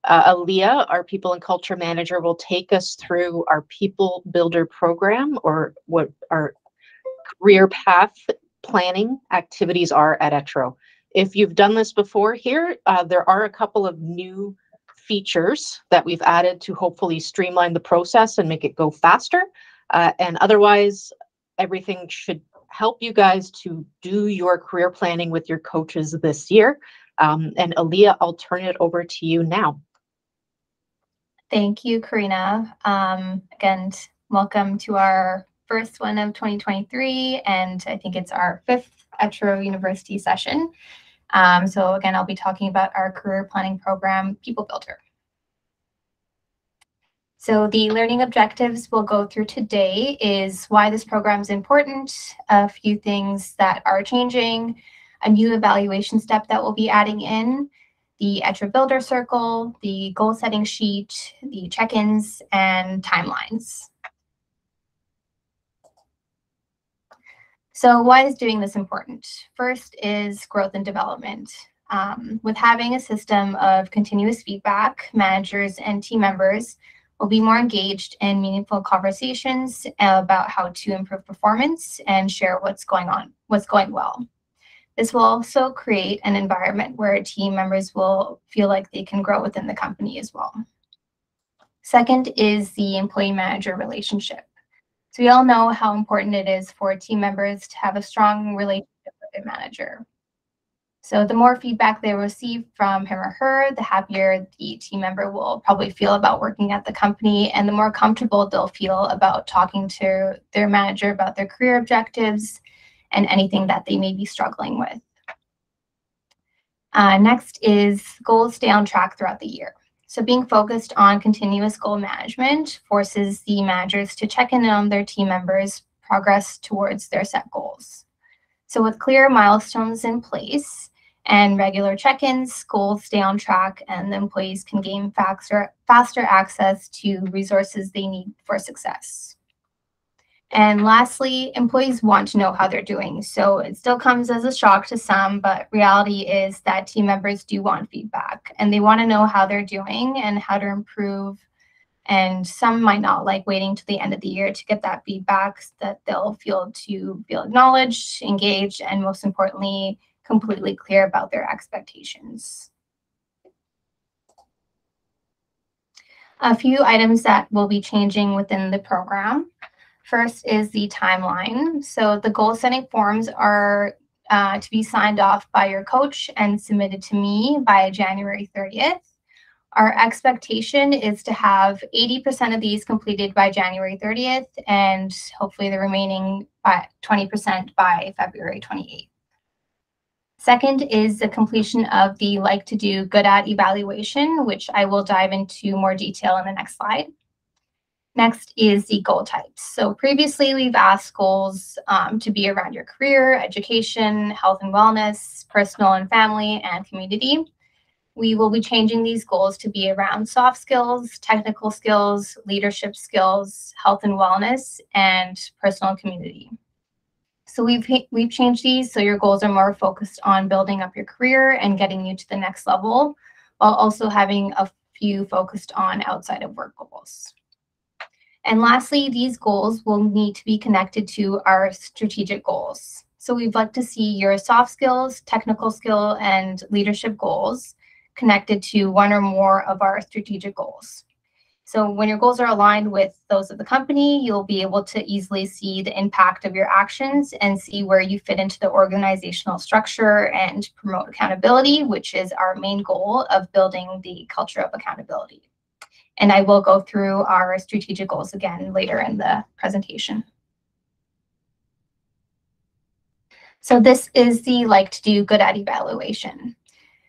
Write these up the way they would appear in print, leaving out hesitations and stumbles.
Aaliyah, our People and Culture Manager, will take us through our People Builder program, or what our career path planning activities are at ETRO. If you've done this before here, there are a couple of new features that we've added to hopefully streamline the process and make it go faster. And otherwise, everything should help you guys to do your career planning with your coaches this year. And Aaliyah, I'll turn it over to you now. Thank you, Karina. Again, welcome to our first one of 2023, and I think it's our 5th ETRO University session. So again, I'll be talking about our career planning program, People Builder. So the learning objectives we'll go through today is why this program is important, a few things that are changing, a new evaluation step that we'll be adding in, the ETRO Builder Circle, the goal setting sheet, the check-ins, and timelines. So why is doing this important? First is growth and development. With having a system of continuous feedback, managers and team members will be more engaged in meaningful conversations about how to improve performance and share what's going well. This will also create an environment where team members will feel like they can grow within the company as well. Second is the employee-manager relationship. So we all know how important it is for team members to have a strong relationship with their manager. So the more feedback they receive from him or her, the happier the team member will probably feel about working at the company, and the more comfortable they'll feel about talking to their manager about their career objectives and anything that they may be struggling with. Next is goals stay on track throughout the year. So being focused on continuous goal management forces the managers to check in on their team members' progress towards their set goals. So with clear milestones in place and regular check-ins, goals stay on track and the employees can gain faster access to resources they need for success. And lastly, employees want to know how they're doing. So it still comes as a shock to some, but reality is that team members do want feedback and they want to know how they're doing and how to improve. And some might not like waiting to the end of the year to get that feedback, so that they'll feel acknowledged, engaged, and most importantly, completely clear about their expectations. A few items that will be changing within the program. First is the timeline. So the goal setting forms are to be signed off by your coach and submitted to me by January 30th. Our expectation is to have 80% of these completed by January 30th and hopefully the remaining by 20% by February 28th. Second is the completion of the like to do, good at evaluation, which I will dive into more detail in the next slide. Next is the goal types. So previously we've asked goals to be around your career, education, health and wellness, personal and family, and community. We will be changing these goals to be around soft skills, technical skills, leadership skills, health and wellness, and personal and community. So we've changed these so your goals are more focused on building up your career and getting you to the next level, while also having a few focused on outside of work goals. And lastly, these goals will need to be connected to our strategic goals. So we'd like to see your soft skills, technical skill, and leadership goals connected to one or more of our strategic goals. So when your goals are aligned with those of the company, you'll be able to easily see the impact of your actions and see where you fit into the organizational structure and promote accountability, which is our main goal of building the culture of accountability. And I will go through our strategic goals again later in the presentation. So this is the like to do, good at evaluation.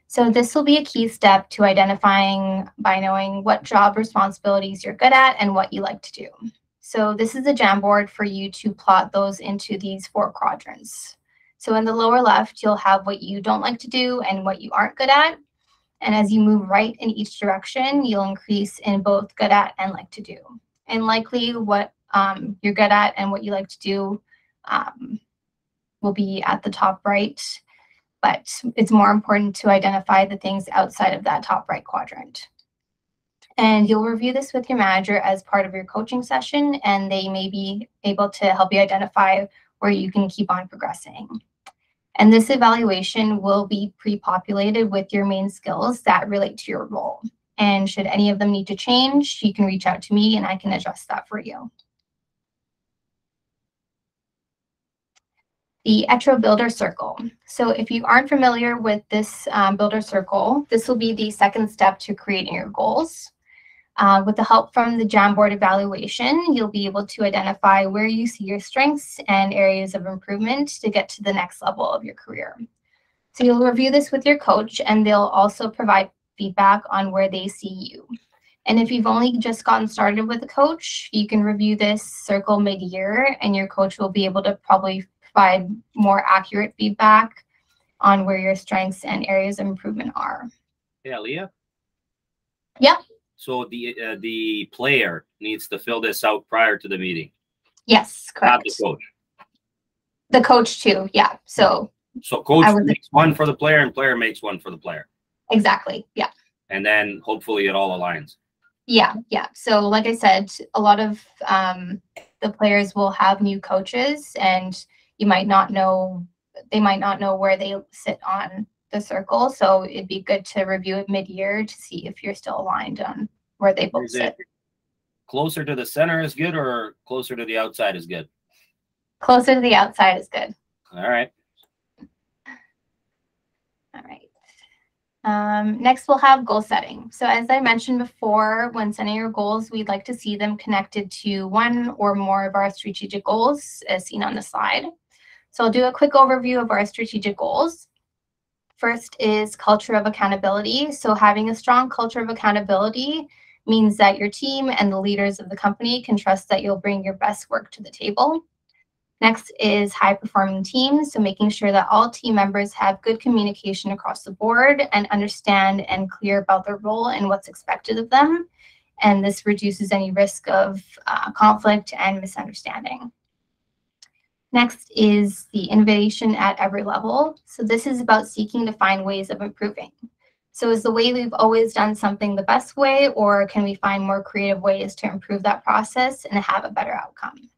So this will be a key step to identifying by knowing what job responsibilities you're good at and what you like to do. So this is a Jamboard for you to plot those into these 4 quadrants. So in the lower left, you'll have what you don't like to do and what you aren't good at. And as you move right in each direction, you'll increase in both good at and like to do. And likely what you're good at and what you like to do will be at the top right. But it's more important to identify the things outside of that top right quadrant. And you'll review this with your manager as part of your coaching session, and they may be able to help you identify where you can keep on progressing. And this evaluation will be pre-populated with your main skills that relate to your role. And should any of them need to change, you can reach out to me and I can adjust that for you. The ETRO Builder Circle. So if you aren't familiar with this Builder Circle, this will be the second step to creating your goals. With the help from the Jamboard evaluation, you'll be able to identify where you see your strengths and areas of improvement to get to the next level of your career. So you'll review this with your coach, and they'll also provide feedback on where they see you. And if you've only just gotten started with a coach, you can review this circle mid-year, and your coach will be able to probably provide more accurate feedback on where your strengths and areas of improvement are. Yeah, Leah? Yep. So the player needs to fill this out prior to the meeting. Yes, correct. Not the coach. The coach too, yeah. So coach makes one for the player and player makes one for the player. Exactly, yeah. And then hopefully it all aligns. Yeah. So like I said, a lot of the players will have new coaches, and they might not know where they sit on the circle. So it'd be good to review it mid-year to see if you're still aligned on where they both sit. Closer to the center is good, or closer to the outside is good? Closer to the outside is good. All right. Next, we'll have goal setting. So as I mentioned before, when setting your goals, we'd like to see them connected to one or more of our strategic goals, as seen on the slide. So I'll do a quick overview of our strategic goals. First is culture of accountability. So having a strong culture of accountability means that your team and the leaders of the company can trust that you'll bring your best work to the table. Next is high performing teams. So making sure that all team members have good communication across the board and understand and clear about their role and what's expected of them. And this reduces any risk of conflict and misunderstanding. Next is the innovation at every level. So this is about seeking to find ways of improving. So is the way we've always done something the best way, or can we find more creative ways to improve that process and have a better outcome?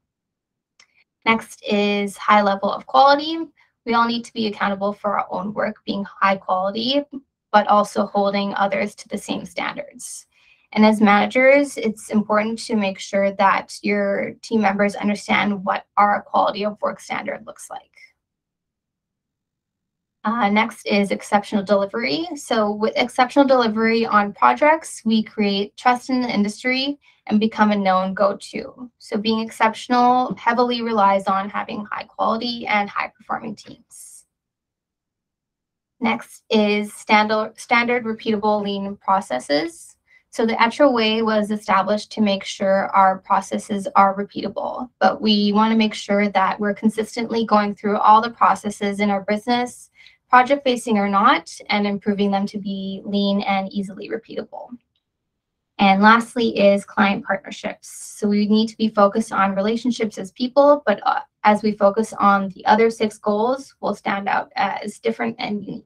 Next is high level of quality. We all need to be accountable for our own work being high quality, but also holding others to the same standards. And as managers, it's important to make sure that your team members understand what our quality of work standard looks like. Next is exceptional delivery. So with exceptional delivery on projects, we create trust in the industry and become a known go-to. So being exceptional heavily relies on having high quality and high performing teams. Next is standard repeatable lean processes. So the ETRO way was established to make sure our processes are repeatable, but we want to make sure that we're consistently going through all the processes in our business, project facing or not, and improving them to be lean and easily repeatable. And lastly is client partnerships. So we need to be focused on relationships as people, but as we focus on the other 6 goals, we'll stand out as different and unique.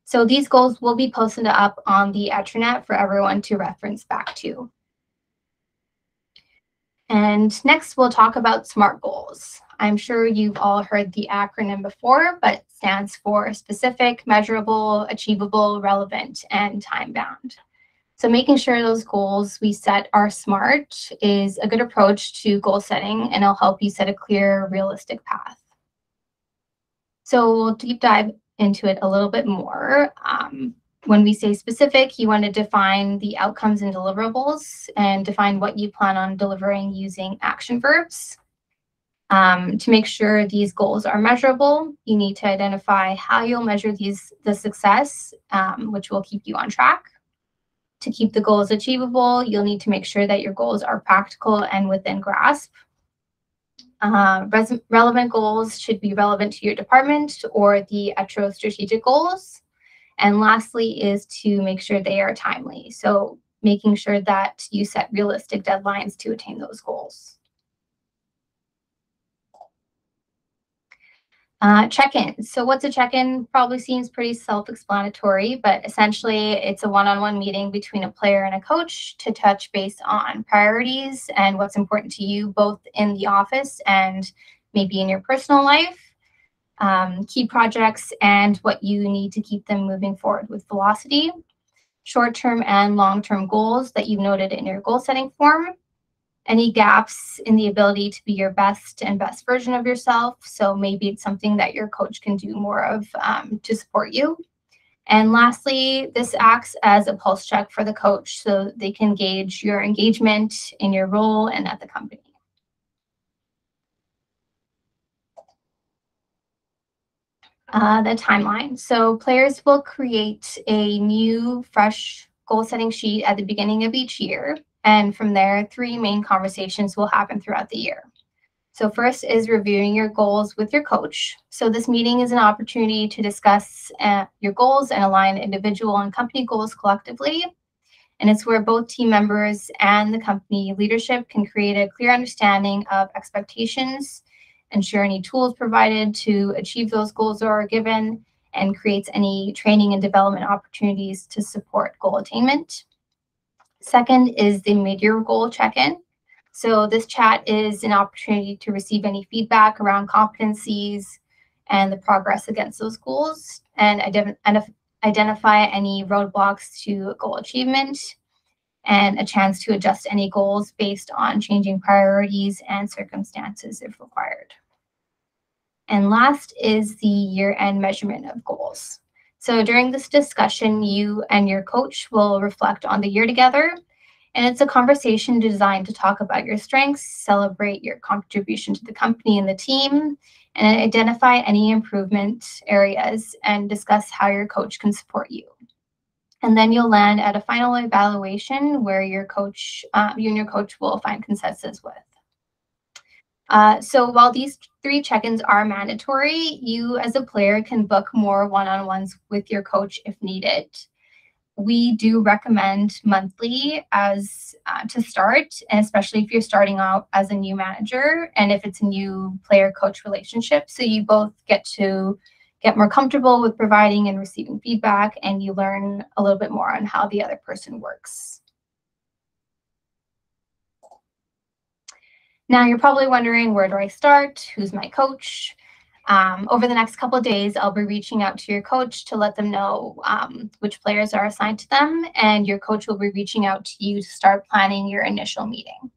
So these goals will be posted up on the ETROnet for everyone to reference back to. And next, we'll talk about SMART goals. I'm sure you've all heard the acronym before, but it stands for specific, measurable, achievable, relevant, and time-bound. So making sure those goals we set are SMART is a good approach to goal setting, and it'll help you set a clear, realistic path. So we'll deep dive into it a little bit more. When we say specific, you want to define the outcomes and deliverables and define what you plan on delivering using action verbs. To make sure these goals are measurable, you need to identify how you'll measure the success, which will keep you on track. To keep the goals achievable, you'll need to make sure that your goals are practical and within grasp. Relevant goals should be relevant to your department or the ETRO strategic goals. And lastly is to make sure they are timely. So making sure that you set realistic deadlines to attain those goals. Check-in. So what's a check-in? Probably seems pretty self-explanatory, but essentially it's a one-on-one meeting between a player and a coach to touch base on priorities and what's important to you, both in the office and maybe in your personal life, key projects, and what you need to keep them moving forward with velocity, short-term and long-term goals that you've noted in your goal-setting form, any gaps in the ability to be your best version of yourself. So maybe it's something that your coach can do more of to support you. And lastly, this acts as a pulse check for the coach so they can gauge your engagement in your role and at the company. The timeline. So players will create a new, fresh goal-setting sheet at the beginning of each year. And from there, 3 main conversations will happen throughout the year. So first is reviewing your goals with your coach. So this meeting is an opportunity to discuss your goals and align individual and company goals collectively. And it's where both team members and the company leadership can create a clear understanding of expectations, ensure any tools provided to achieve those goals are given, and creates any training and development opportunities to support goal attainment. Second is the mid-year goal check-in. So this chat is an opportunity to receive any feedback around competencies and the progress against those goals, and identify any roadblocks to goal achievement, and a chance to adjust any goals based on changing priorities and circumstances if required. And last is the year-end measurement of goals. So during this discussion, you and your coach will reflect on the year together, and it's a conversation designed to talk about your strengths, celebrate your contribution to the company and the team, and identify any improvement areas and discuss how your coach can support you. And then you'll land at a final evaluation where your coach, you and your coach will find consensus with. So while these 3 check-ins are mandatory, you as a player can book more one-on-ones with your coach if needed. We do recommend monthly as to start, and especially if you're starting out as a new manager and if it's a new player-coach relationship. So you both get to get more comfortable with providing and receiving feedback, and you learn a little bit more on how the other person works. Now you're probably wondering, where do I start? Who's my coach? Over the next couple of days, I'll be reaching out to your coach to let them know which players are assigned to them, and your coach will be reaching out to you to start planning your initial meeting.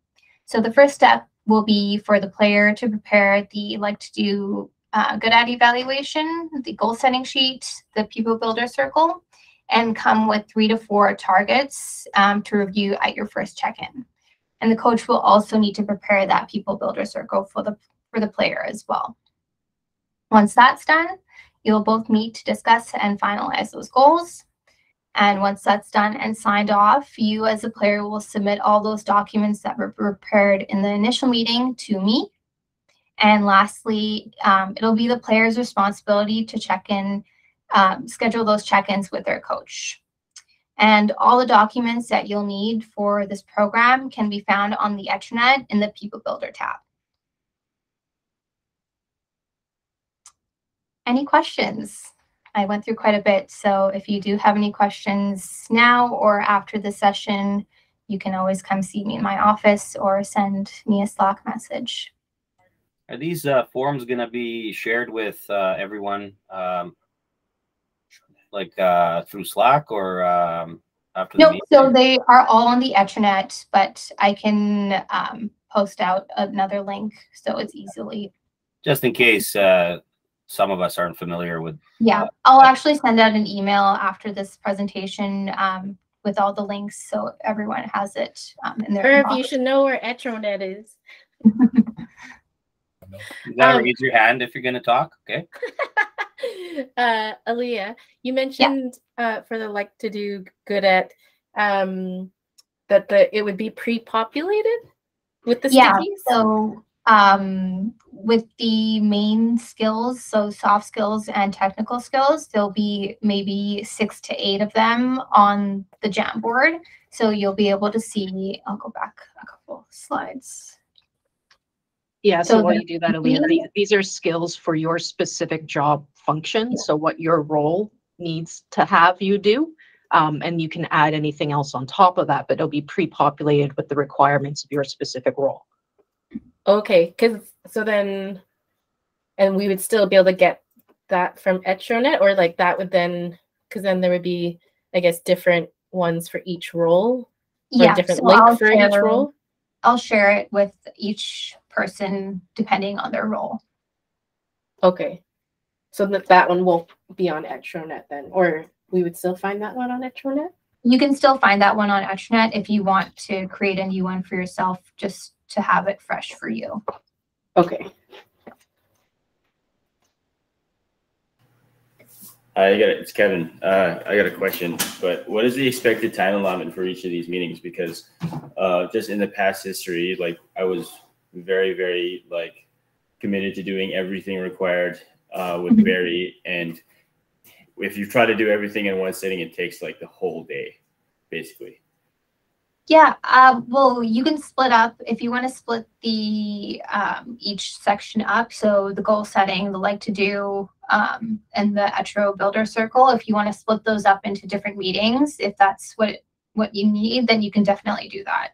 So the first step will be for the player to prepare the like to do good at evaluation, the goal setting sheet, the people builder circle, and come with 3 to 4 targets to review at your first check-in. And the coach will also need to prepare that people builder circle for the player as well. Once that's done, you'll both meet to discuss and finalize those goals. And once that's done and signed off, you as a player will submit all those documents that were prepared in the initial meeting to me. And lastly, it'll be the player's responsibility to check in, schedule those check-ins with their coach. And all the documents that you'll need for this program can be found on the ETRO in the People Builder tab. Any questions? I went through quite a bit, so if you do have any questions now or after the session, you can always come see me in my office or send me a Slack message. Are these forms going to be shared with everyone, through Slack or after the meeting? So they are all on the ETRO, but I can post out another link so it's easily. Just in case some of us aren't familiar with. Yeah, I'll actually send out an email after this presentation with all the links so everyone has it in their inbox. You should know where ETRO is. You gotta raise your hand if you're going to talk, okay? Aaliyah, you mentioned for the like to do good at that it would be pre-populated with the stickies? So with the main skills, so soft skills and technical skills, there'll be maybe 6 to 8 of them on the Jamboard. So you'll be able to see, I'll go back a couple slides. Yeah, so So while the- you do that, Aaliyah, these are skills for your specific job function. So what your role needs to have you do. And you can add anything else on top of that, but it'll be pre-populated with the requirements of your specific role. Okay, so then, and we would still be able to get that from ETROnet, or like that would then, because then there would be, I guess, different ones for each role, or Yeah, different so link for each role. I'll share it with each person depending on their role. Okay, so that one won't be on ETROnet then, or we would still find that one on ETROnet? You can still find that one on ETROnet if you want to create a new one for yourself, just to have it fresh for you. Okay. It's Kevin. I got a question, but what is the expected time allotment for each of these meetings? Because just in the past history, like I was very, very like committed to doing everything required with Barry, and if you try to do everything in one sitting, it takes like the whole day, basically. Yeah, well, you can split up if you want to split the each section up. So the goal setting, the like to do, and the ETRO builder circle. If you want to split those up into different meetings, if that's what you need, then you can definitely do that.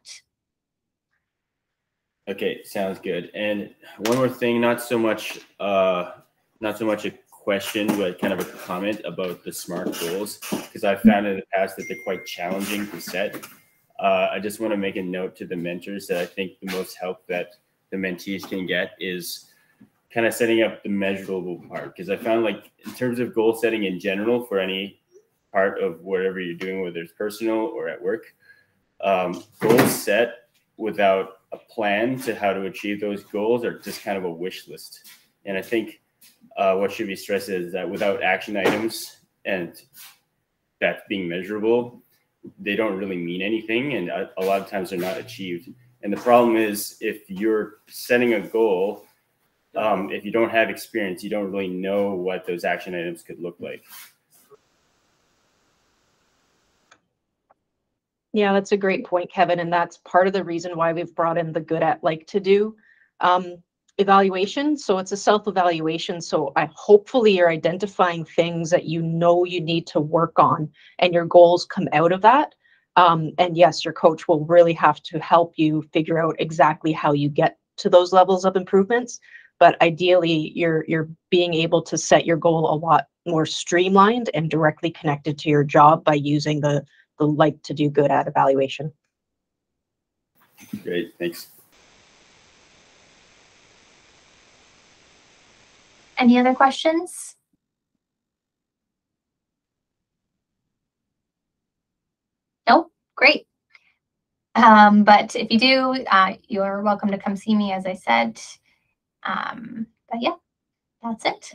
Okay, sounds good. And one more thing, not so much a question, but kind of a comment about the SMART goals, because I've found in the past that they're quite challenging to set. I just want to make a note to the mentors that I think the most help that the mentees can get is kind of setting up the measurable part. Because I found like in terms of goal setting in general for any part of whatever you're doing, whether it's personal or at work, goals set without a plan to how to achieve those goals are just kind of a wish list. And I think what should be stressed is that without action items and that being measurable, they don't really mean anything, and a lot of times they're not achieved. And the problem is, if you're setting a goal, if you don't have experience, you don't really know what those action items could look like. Yeah, that's a great point, Kevin. And that's part of the reason why we've brought in the good at like to do evaluation. So it's a self-evaluation. So hopefully you're identifying things that you know you need to work on and your goals come out of that. And yes, your coach will really have to help you figure out exactly how you get to those levels of improvements. But ideally, you're being able to set your goal a lot more streamlined and directly connected to your job by using the like to do good at evaluation. Great, thanks. Any other questions? Nope, great. But if you do, you're welcome to come see me, as I said. But yeah, that's it.